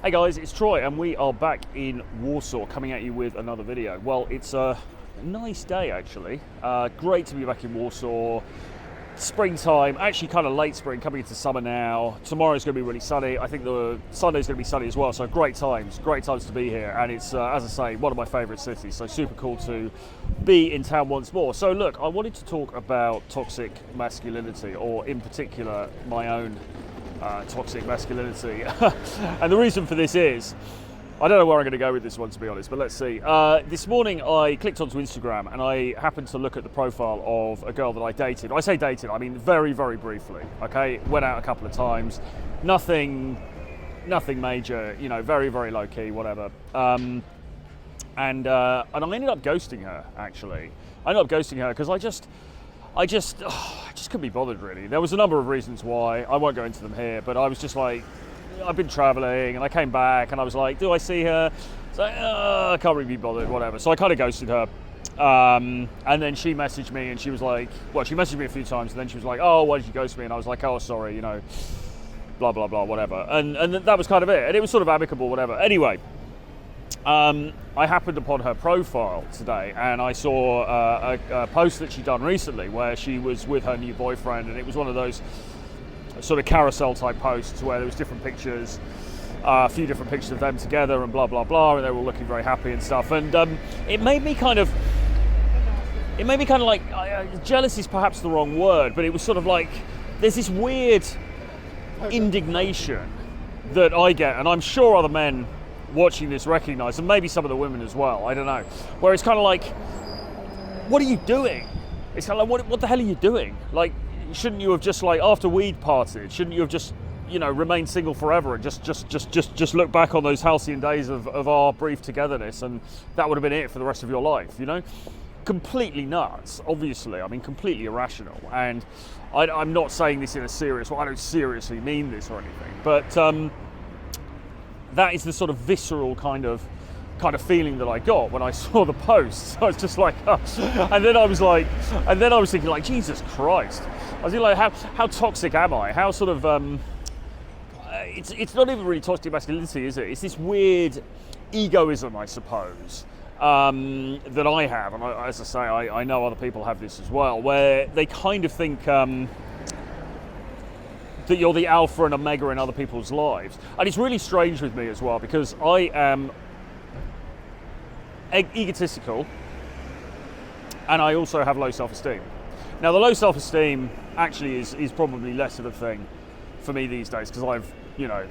Hey guys, it's Troy and we are back in Warsaw coming at you with another video. Well, it's a nice day actually. Great to be back in Warsaw. Springtime, actually kind of late spring, coming into summer now. Tomorrow's going to be really sunny. I think the Sunday's going to be sunny as well, so great times to be here. And it's, as I say, one of my favourite cities, so super cool to be in town once more. So look, I wanted to talk about toxic masculinity, or in particular, my own toxic masculinity. And the reason for this is, I don't know where I'm going to go with this one, to be honest, but let's see. This morning I clicked onto Instagram and I happened to look at the profile of a girl that I dated. I say dated, I mean very, very briefly, okay? Went out a couple of times, nothing major, you know, very, very low key, whatever. And I ended up ghosting her, actually. I ended up ghosting her because I just couldn't be bothered, really. There was a number of reasons why. I won't go into them here, but I was just like, I've been traveling and I came back and I was like, do I see her? It's like, I can't really be bothered, whatever. So I kind of ghosted her. And then she messaged me and she was like, well, she messaged me a few times and then she was like, oh, why did you ghost me? And I was like, oh, sorry, you know, blah, blah, blah, whatever. And that was kind of it. And it was sort of amicable, whatever. Anyway, I happened upon her profile today and I saw a post that she'd done recently where she was with her new boyfriend, and it was one of those sort of carousel type posts where there was different pictures, a few different pictures of them together and blah blah blah, and they were all looking very happy and stuff. And it made me kind of like, jealous is perhaps the wrong word, but it was sort of like there's this weird indignation that I get, and I'm sure other men watching this recognize, and maybe some of the women as well, I don't know, where it's kind of like, what are you doing? It's kind of like, what the hell are you doing? Like, shouldn't you have just, like, after we'd parted, shouldn't you have just, you know, remained single forever and just look back on those halcyon days of our brief togetherness, and that would have been it for the rest of your life, you know? Completely nuts, obviously. I mean, completely irrational. And I'm not saying this in a serious way. I don't seriously mean this or anything, but that is the sort of visceral kind of feeling that I got when I saw the post. I was just like, oh. and then I was thinking, like, Jesus Christ. I was thinking, like, how toxic am I? How sort of, it's not even really toxic masculinity, is it? It's this weird egoism, I suppose, that I have. And as I say, I know other people have this as well, where they kind of think that you're the alpha and omega in other people's lives. And it's really strange with me as well, because I am egotistical and I also have low self-esteem. Now, the low self-esteem actually is probably less of a thing for me these days, because I've, you know,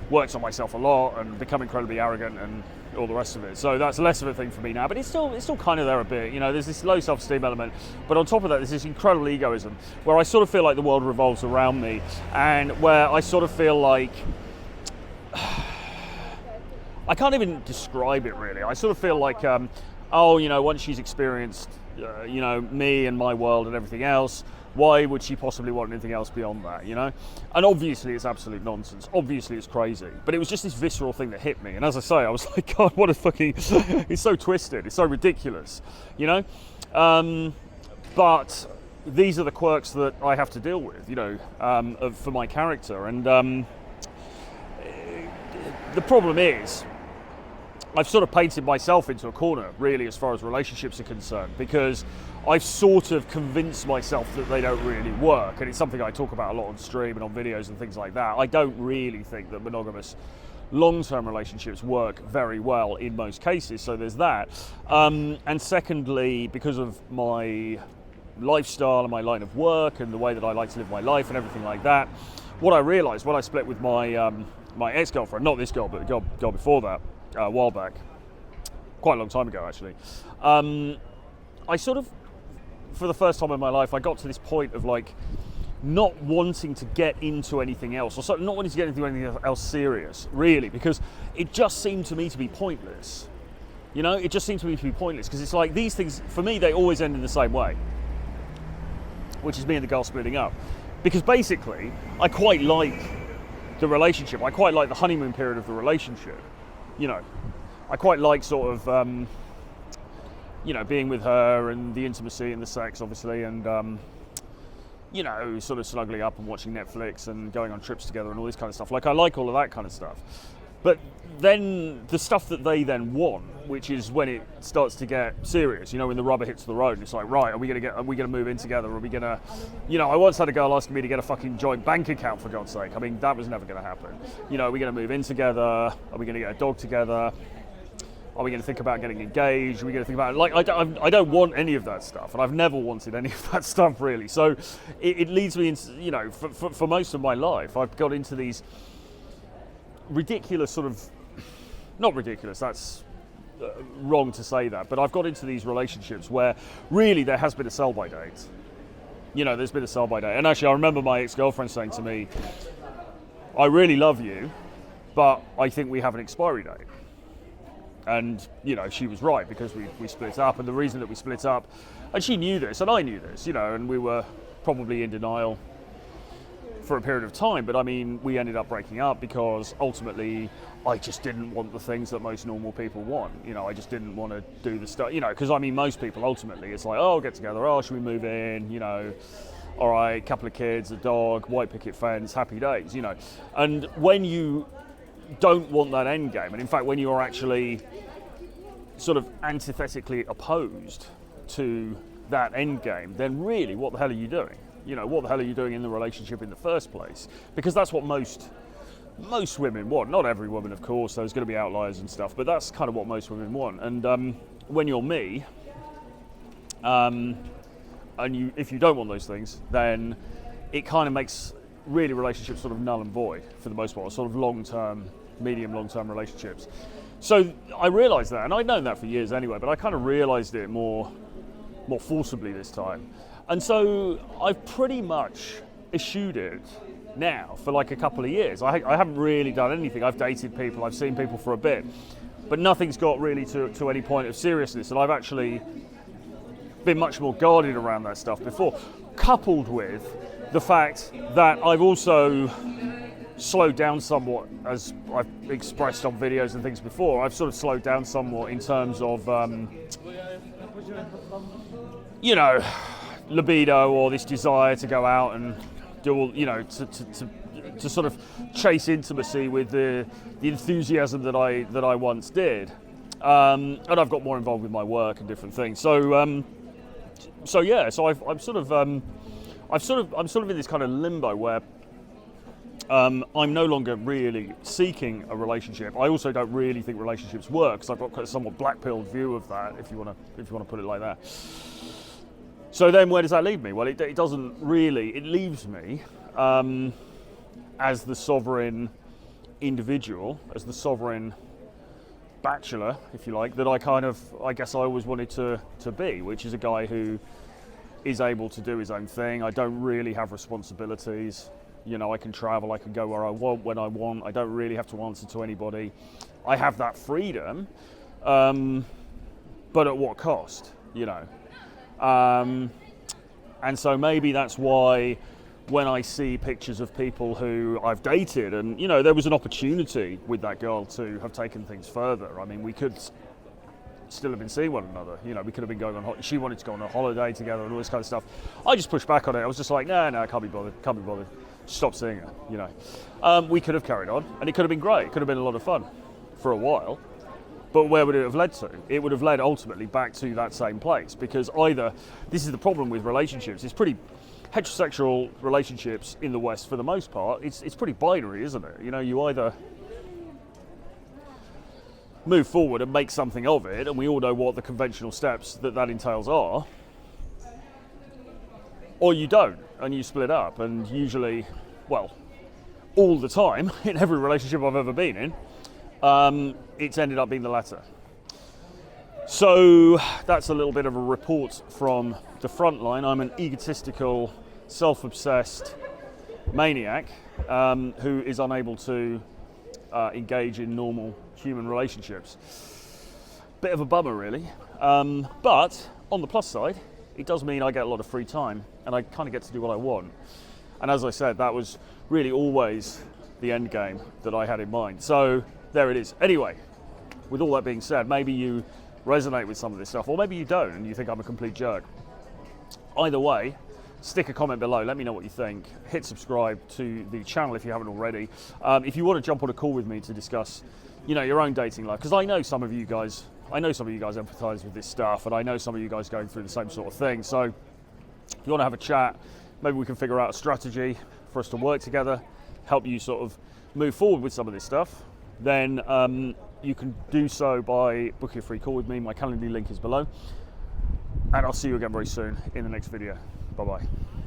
worked on myself a lot and become incredibly arrogant and all the rest of it. So that's less of a thing for me now, but it's still kind of there a bit. You know, there's this low self-esteem element, but on top of that, there's this incredible egoism where I sort of feel like the world revolves around me, and where I sort of feel like I can't even describe it really. I sort of feel like, oh, you know, once she's experienced, you know, me and my world and everything else, why would she possibly want anything else beyond that, you know? And obviously it's absolute nonsense. Obviously it's crazy. But it was just this visceral thing that hit me. And as I say, I was like, God, what a fucking... It's so twisted. It's so ridiculous, you know? But these are the quirks that I have to deal with, you know, for my character. And the problem is, I've sort of painted myself into a corner, really, as far as relationships are concerned, because I've sort of convinced myself that they don't really work, and it's something I talk about a lot on stream and on videos and things like that. I don't really think that monogamous long-term relationships work very well in most cases, so there's that. And secondly, because of my lifestyle and my line of work and the way that I like to live my life and everything like that, what I realised when I split with my my ex-girlfriend, not this girl, but the girl before that, a while back, quite a long time ago actually, I sort of, for the first time in my life, I got to this point of like not wanting to get into anything else, or not wanting to get into anything else serious, really, because it just seemed to me to be pointless. You know, it just seemed to me to be pointless, because it's like these things, for me, they always end in the same way, which is me and the girl splitting up. Because basically, I quite like the relationship. I quite like the honeymoon period of the relationship. You know, I quite like sort of, you know, being with her and the intimacy and the sex, obviously, and, you know, sort of snuggling up and watching Netflix and going on trips together and all this kind of stuff. Like, I like all of that kind of stuff. But then the stuff that they then want, which is when it starts to get serious, when the rubber hits the road, and it's like, right, are we gonna move in together? Are we gonna, I once had a girl asking me to get a fucking joint bank account, for God's sake. I mean, that was never gonna happen. Are we gonna move in together? Are we gonna get a dog together? Are we going to think about getting engaged? Are we going to think about, I don't want any of that stuff, and I've never wanted any of that stuff, really. So it leads me into, for most of my life, I've got into these ridiculous sort of, not ridiculous, that's wrong to say that, but I've got into these relationships where really there has been a sell-by date. There's been a sell-by date. And actually, I remember my ex-girlfriend saying to me, I really love you, but I think we have an expiry date. And, she was right, because we split up, and the reason that we split up, and she knew this, and I knew this, and we were probably in denial for a period of time, but I mean, we ended up breaking up because ultimately I just didn't want the things that most normal people want. I just didn't want to do the stuff, because I mean, most people ultimately, it's like, oh, get together, oh, should we move in, all right, couple of kids, a dog, white picket fence, happy days, And when you don't want that end game, and in fact when you're actually sort of antithetically opposed to that end game, then really what the hell are you doing? What the hell are you doing in the relationship in the first place? Because that's what most women want. Not every woman, of course, there's going to be outliers and stuff, but that's kind of what most women want. And when you're me, and if you don't want those things, then it kind of makes really relationships sort of null and void for the most part, sort of long-term, long-term relationships. So I realised that, and I'd known that for years anyway, but I kind of realised it more forcibly this time. And so I've pretty much eschewed it now for like a couple of years. I haven't really done anything. I've dated people, I've seen people for a bit, but nothing's got really to any point of seriousness, and I've actually been much more guarded around that stuff before, coupled with the fact that I've also slowed down somewhat, as I've expressed on videos and things before. I've sort of slowed down somewhat in terms of, libido, or this desire to go out and do all, to sort of chase intimacy with the enthusiasm that I once did. And I've got more involved with my work and different things. So I'm sort of in this kind of limbo where I'm no longer really seeking a relationship. I also don't really think relationships work, because I've got a somewhat black-pilled view of that, if you want to put it like that. So then where does that leave me? Well, it doesn't really. It leaves me as the sovereign individual, as the sovereign bachelor, if you like, that I guess I always wanted to be, which is a guy who is able to do his own thing. I don't really have responsibilities. I can travel, I can go where I want, when I want. I don't really have to answer to anybody. I have that freedom, but at what cost, And so maybe that's why when I see pictures of people who I've dated, and, there was an opportunity with that girl to have taken things further. I mean, we could still have been seeing one another. We could have been going on, she wanted to go on a holiday together and all this kind of stuff. I just pushed back on it. I was just like, no, I can't be bothered. Stop seeing her, We could have carried on, and it could have been great. It could have been a lot of fun for a while. But where would it have led to? It would have led ultimately back to that same place, because either, this is the problem with relationships, it's pretty, heterosexual relationships in the West for the most part, it's pretty binary, isn't it? You either move forward and make something of it, and we all know what the conventional steps that entails are, or you don't, and you split up. And usually, well, all the time, in every relationship I've ever been in, it's ended up being the latter. So that's a little bit of a report from the front line. I'm an egotistical, self-obsessed maniac who is unable to engage in normal human relationships. Bit of a bummer, really. But on the plus side, it does mean I get a lot of free time, and I kind of get to do what I want. And as I said, that was really always the end game that I had in mind. So there it is. Anyway, with all that being said, maybe you resonate with some of this stuff, or maybe you don't and you think I'm a complete jerk. Either way, stick a comment below, let me know what you think. Hit subscribe to the channel if you haven't already. If you want to jump on a call with me to discuss, you know, your own dating life, because I know some of you guys empathize with this stuff, and I know some of you guys going through the same sort of thing. So if you want to have a chat, maybe we can figure out a strategy for us to work together, help you sort of move forward with some of this stuff, then you can do so by booking a free call with me. My calendar link is below, and I'll see you again very soon in the next video. Bye-bye.